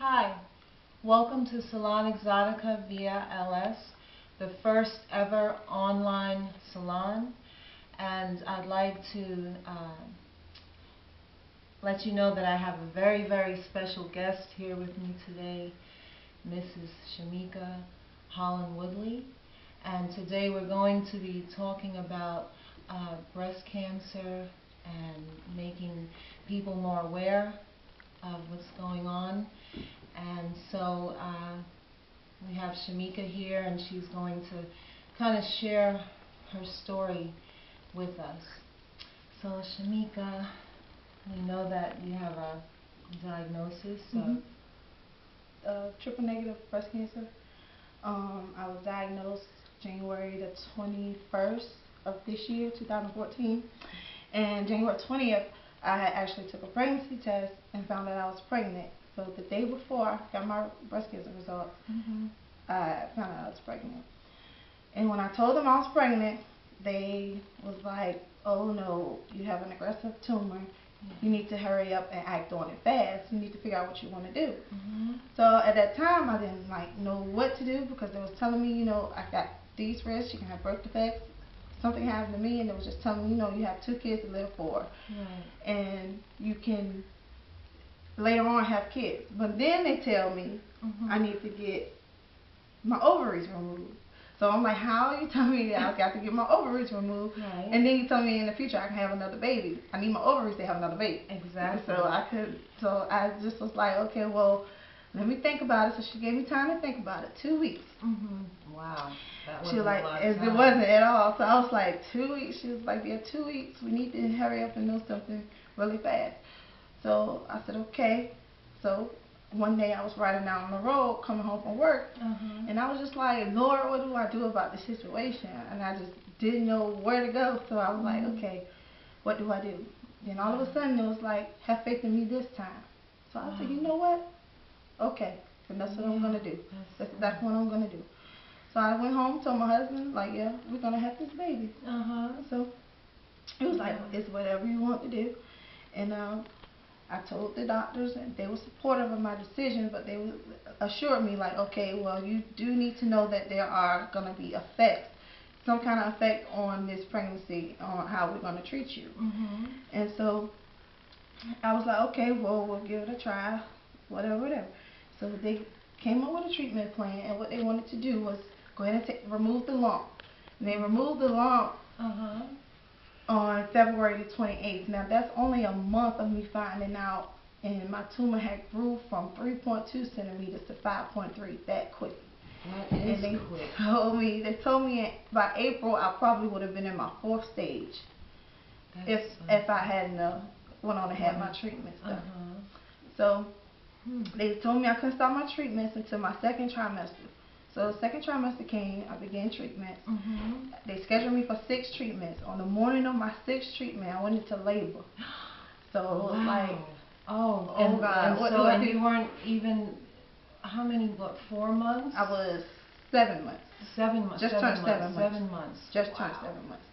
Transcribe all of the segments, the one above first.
Hi, welcome to Salon Exotica via LS, the first ever online salon, and I'd like to let you know that I have a very, very special guest here with me today, Mrs. Shameka Woodley, and today we're going to be talking about breast cancer and making people more aware of what's going on. And so we have Shameka here, and she's going to kind of share her story with us. So Shameka, we know that you have a diagnosis of triple negative breast cancer. I was diagnosed January the 21st of this year, 2014. And January 20th, I had actually took a pregnancy test and found that I was pregnant. So the day before I got my breast cancer results, I found out I was pregnant. And when I told them I was pregnant, they was like, "Oh no, you have an aggressive tumor. You need to hurry up and act on it fast. You need to figure out what you want to do." So at that time, I didn't know what to do, because they was telling me, I got these risks, you can have birth defects. Something happened to me, and it was just telling me, you have 2 kids to live for, and you can later on have kids. But then they tell me I need to get my ovaries removed. So I'm like, how are you telling me that I've got to get my ovaries removed? And then you tell me in the future I can have another baby. I need my ovaries to have another baby. Exactly. So I just was like, okay, well, let me think about it. So she gave me time to think about it. 2 weeks. Wow. That She was wasn't like, a lot of time. it wasn't at all. So I was like, 2 weeks. She was like, yeah, 2 weeks. We need to hurry up and do something really fast. So I said, okay. So one day I was riding down the road coming home from work, and I was just like, Lord, what do I do about this situation? And I just didn't know where to go. So I was like, okay, what do I do? Then all of a sudden it was like, have faith in me this time. So I said, you know what? Okay, and that's what I'm going to do. That's what I'm going to do. So I went home, told my husband, like, yeah, we're going to have this baby. So it was like, it's whatever you want to do. And I told the doctors, and they were supportive of my decision, but they assured me, like, okay, well, you do need to know that there are going to be effects, some kind of effect on this pregnancy, on how we're going to treat you. And so I was like, okay, well, we'll give it a try, whatever. So they came up with a treatment plan, and what they wanted to do was go ahead and remove the lump. And they removed the lump on February the 28th. Now that's only a month of me finding out, and my tumor had grew from 3.2 centimeters to 5.3 that quick. That is quick. They told me by April I probably would have been in my 4th stage if I hadn't went on and had my treatments done. So they told me I couldn't start my treatments until my 2nd trimester. So the 2nd trimester came, I began treatments. They scheduled me for 6 treatments. On the morning of my 6th treatment, I went into labor. So it was like, oh God. And you weren't even, how many, 4 months? I was 7 months. 7 months. Just turned 7 months. 7 months. Just turned 7 months.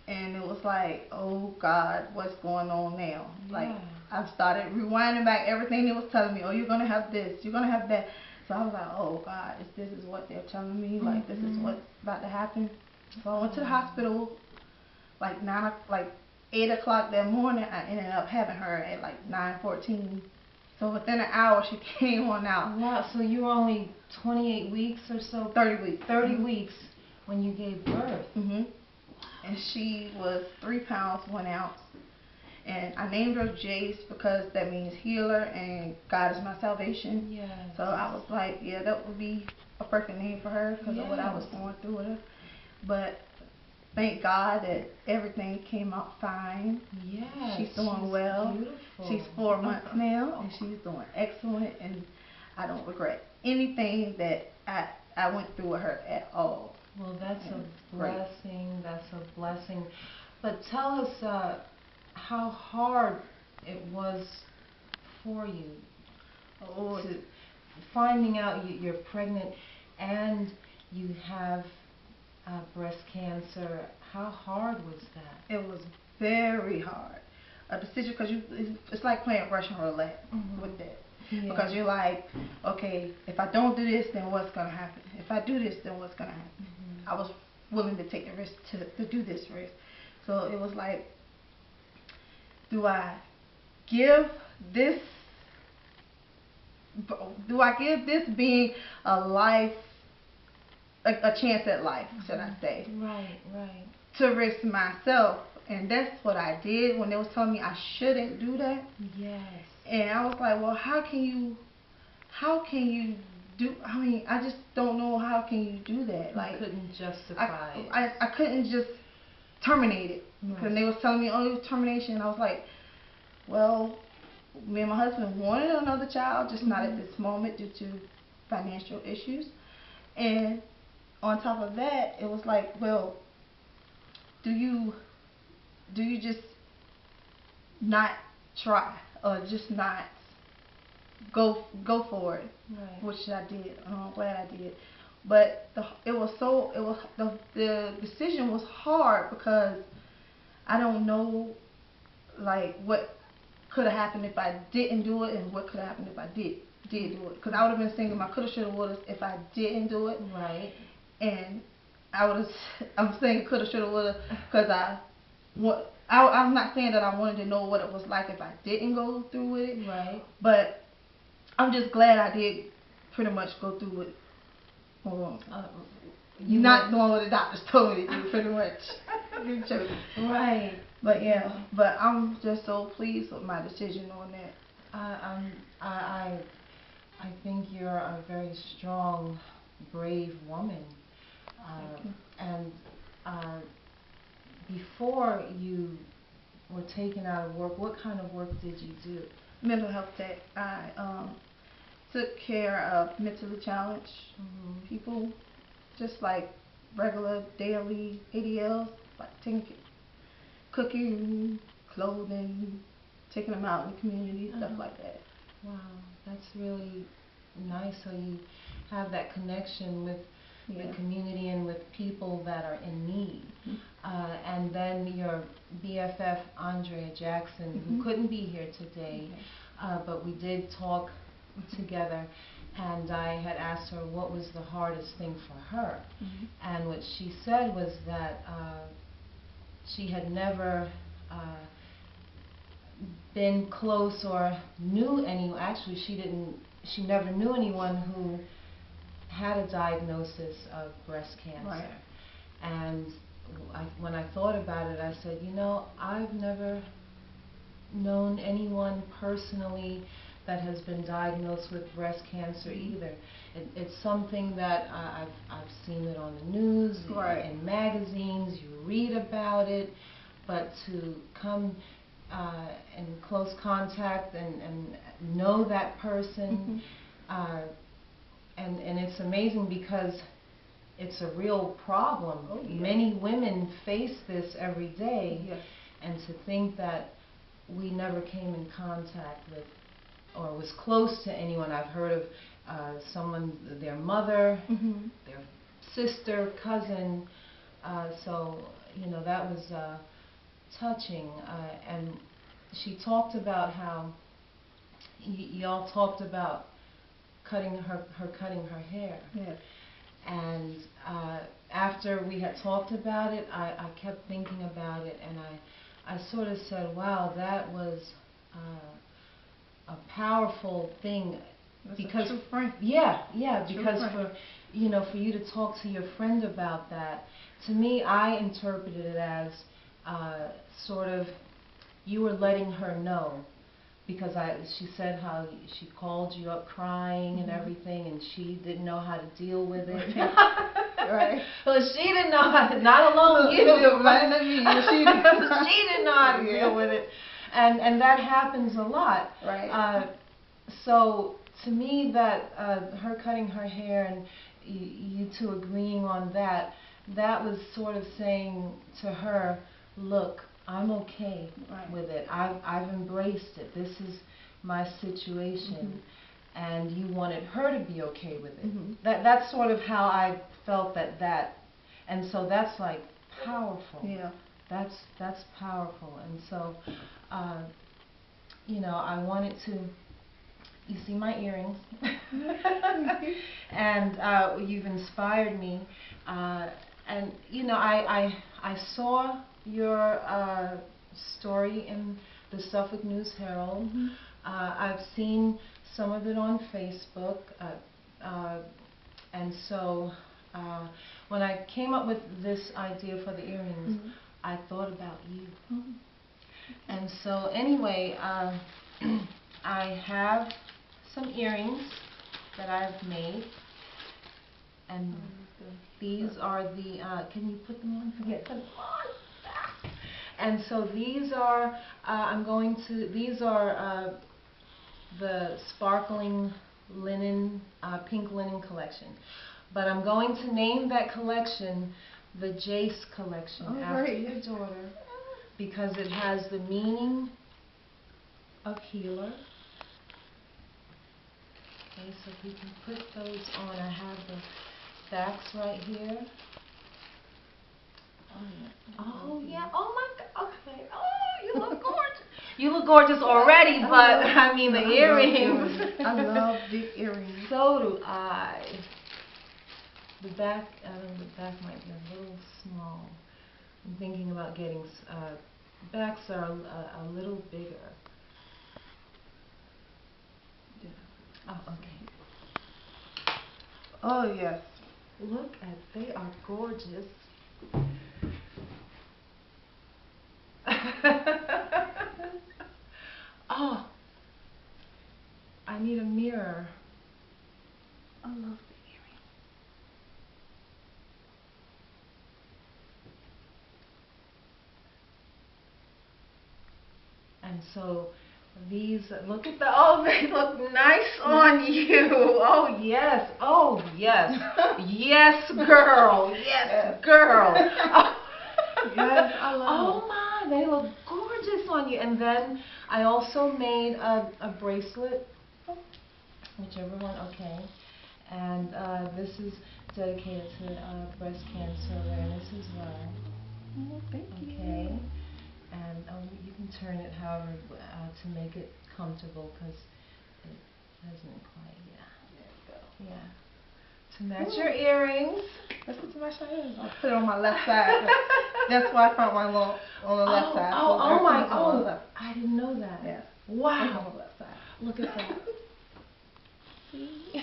And it was like, oh God, what's going on now? Like, I started rewinding back everything they was telling me. Oh, you're going to have this, you're going to have that. So I was like, oh God, this is what they're telling me, like this is what's about to happen. So I went to the hospital like 8 o'clock that morning. I ended up having her at like 9:14. So within an hour she came on out. Wow, so you were only 28 weeks or so? 30 weeks. 30 weeks when you gave birth. And she was 3 pounds 1 ounce. And I named her Jace because that means healer, and God is my salvation. So I was like, yeah, that would be a perfect name for her because of what I was going through with her. But thank God that everything came out fine. She's doing well. Beautiful. She's 4 months now, and she's doing excellent. And I don't regret anything that I went through with her at all. Well, that's a blessing. That's a blessing. But tell us how hard it was for you to finding out you're pregnant and you have breast cancer. How hard was that? It was very hard. A decision, because it's like playing Russian roulette with that. because you're like, okay, if I don't do this, then what's gonna happen? If I do this, then what's gonna happen? I was willing to take the risk to do this risk. So it was like, do I give this being a life, a chance at life, should I say? Right, right. To risk myself, and that's what I did when they was telling me I shouldn't do that. Yes. And I was like, well, how can you do? I mean, I just don't know how can you do that. Like, couldn't justify it. I couldn't just terminate it because Right. they was telling me, oh, it was termination. I was like, well, me and my husband wanted another child, just not at this moment due to financial issues. And on top of that, it was like, well, do you just not try or just not go for it? Right. Which I did. I'm glad I did. But the decision was hard because I don't know, like, what could have happened if I didn't do it, and what could have happened if I did do it. Because I would have been thinking my coulda, shoulda, woulda if I didn't do it. Right. And I'm saying coulda, shoulda, woulda because I'm not saying that I wanted to know what it was like if I didn't go through with it. Right. But I'm just glad I did pretty much go through with not doing what the doctors told me to do, pretty much. Right. But yeah, but I'm just so pleased with my decision on that. I think you're a very strong, brave woman. And before you were taken out of work, what kind of work did you do? Mental health tech. I took care of mentally challenged people, just like regular daily ADLs, like cooking, clothing, taking them out in the community, stuff like that. Wow, that's really nice. So you have that connection with the community and with people that are in need. And then your BFF, Andrea Jackson, who couldn't be here today, but we did talk together, and I had asked her what was the hardest thing for her. And what she said was that she had never been close or knew anyone. Actually, she never knew anyone who had a diagnosis of breast cancer. Right. And when I thought about it, I said, you know, I've never known anyone personally that has been diagnosed with breast cancer either. It's something that I've seen it on the news, in magazines, you read about it, but to come in close contact and know that person, and it's amazing because it's a real problem. Many women face this every day, and to think that we never came in contact with or was close to anyone. I've heard of someone, their mother, their sister, cousin, so you know, that was touching. And she talked about how y'all talked about cutting her hair. Yes. And after we had talked about it, I kept thinking about it, and I sort of said, wow, that was a powerful thing. That's because a true friend. Because for you to talk to your friend about that, to me, I interpreted it as sort of you were letting her know, because she said how she called you up crying and everything, and she didn't know how to deal with it. Right. Well, she didn't know how to, not alone you, but she didn't know how to deal with it. And that happens a lot. Right. So to me, that her cutting her hair and you two agreeing on that was sort of saying to her, look, I'm okay with it. I've embraced it. This is my situation. And you wanted her to be okay with it. That's sort of how I felt that, and so that's like powerful. Yeah. That's powerful. And so, you know, I wanted to you see my earrings, and you've inspired me. And you know, I saw your story in the Suffolk News Herald. Mhm. I've seen some of it on Facebook, and so when I came up with this idea for the earrings, Mhm. I thought about you. Mhm. And so anyway, I have some earrings that I've made, and these are the, can you put them on? Forget, put them on. And so these are, these are the sparkling linen, pink linen collection. But I'm going to name that collection the Jace collection, Oh, after great. your daughter, because it has the meaning of healer. Okay, so if we can put those on, I have the backs right here. Oh yeah, oh my God, okay, oh, you look gorgeous. You look gorgeous already, but I mean the earrings. I love big earrings. So do I. The back might be a little small. I'm thinking about getting, backs are a little bigger. Oh, okay. Oh, yes. Look at, they are gorgeous. Oh, I need a mirror. I love the earrings. And so these, look at the, oh, they look nice on you. Oh, yes. Oh, yes. Yes, girl. Yes, girl. Oh. Yes, I love Oh, them. my, they look gorgeous on you. And then I also made a bracelet, whichever one, okay. And this is dedicated to breast cancer awareness as well. Oh, thank you. Okay. And you can turn it however to make it comfortable, because it doesn't quite, yeah. Yeah. To match your earrings. Let's put to my earrings. I'll put it on my left side. That's why I found my long on the left side. Oh, So oh my, everything's on my left. I didn't know that. Yes. Wow. It's on the left side. Look at that. See?